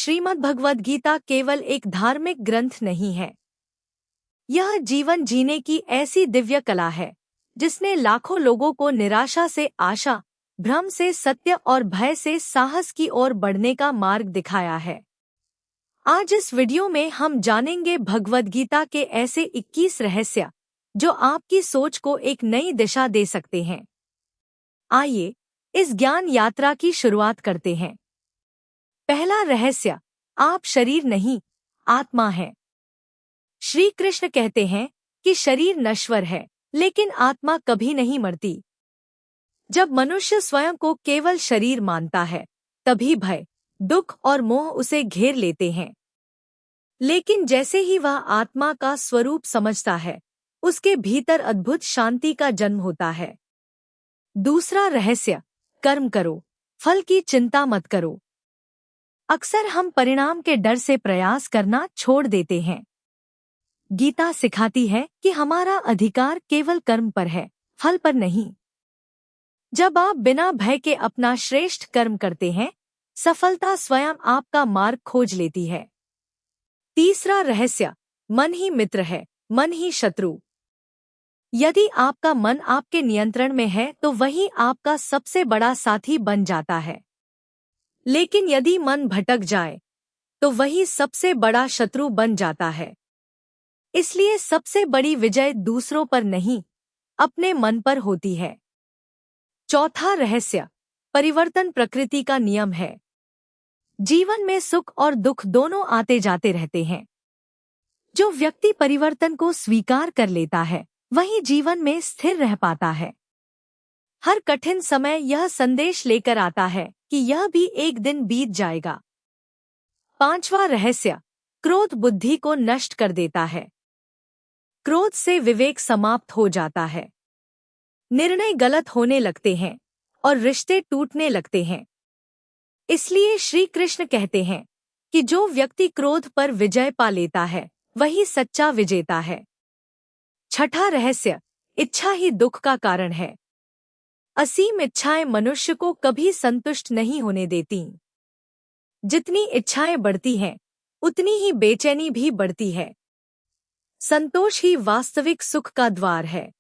श्रीमद् भगवद गीता केवल एक धार्मिक ग्रंथ नहीं है। यह जीवन जीने की ऐसी दिव्य कला है जिसने लाखों लोगों को निराशा से आशा, भ्रम से सत्य और भय से साहस की ओर बढ़ने का मार्ग दिखाया है। आज इस वीडियो में हम जानेंगे भगवद गीता के ऐसे 21 रहस्य जो आपकी सोच को एक नई दिशा दे सकते हैं। आइए इस ज्ञान यात्रा की शुरुआत करते हैं। पहला रहस्य, आप शरीर नहीं, आत्मा है। श्री कृष्ण कहते हैं कि शरीर नश्वर है, लेकिन आत्मा कभी नहीं मरती। जब मनुष्य स्वयं को केवल शरीर मानता है, तभी भय, दुख और मोह उसे घेर लेते हैं। लेकिन जैसे ही वह आत्मा का स्वरूप समझता है, उसके भीतर अद्भुत शांति का जन्म होता है। दूसरा रहस्य, कर्म करो, फल की चिंता मत करो। अक्सर हम परिणाम के डर से प्रयास करना छोड़ देते हैं। गीता सिखाती है कि हमारा अधिकार केवल कर्म पर है, फल पर नहीं। जब आप बिना भय के अपना श्रेष्ठ कर्म करते हैं, सफलता स्वयं आपका मार्ग खोज लेती है। तीसरा रहस्य, मन ही मित्र है, मन ही शत्रु। यदि आपका मन आपके नियंत्रण में है तो वही आपका सबसे बड़ा साथी बन जाता है। लेकिन यदि मन भटक जाए तो वही सबसे बड़ा शत्रु बन जाता है। इसलिए सबसे बड़ी विजय दूसरों पर नहीं, अपने मन पर होती है। चौथा रहस्य, परिवर्तन प्रकृति का नियम है। जीवन में सुख और दुख दोनों आते जाते रहते हैं। जो व्यक्ति परिवर्तन को स्वीकार कर लेता है, वही जीवन में स्थिर रह पाता है। हर कठिन समय यह संदेश लेकर आता है कि यह भी एक दिन बीत जाएगा। पांचवा रहस्य, क्रोध बुद्धि को नष्ट कर देता है। क्रोध से विवेक समाप्त हो जाता है। निर्णय गलत होने लगते हैं और रिश्ते टूटने लगते हैं। इसलिए श्री कृष्ण कहते हैं कि जो व्यक्ति क्रोध पर विजय पा लेता है, वही सच्चा विजेता है। छठा रहस्य, इच्छा ही दुख का कारण है। असीम इच्छाएं मनुष्य को कभी संतुष्ट नहीं होने देती। जितनी इच्छाएं बढ़ती हैं, उतनी ही बेचैनी भी बढ़ती है। संतोष ही वास्तविक सुख का द्वार है।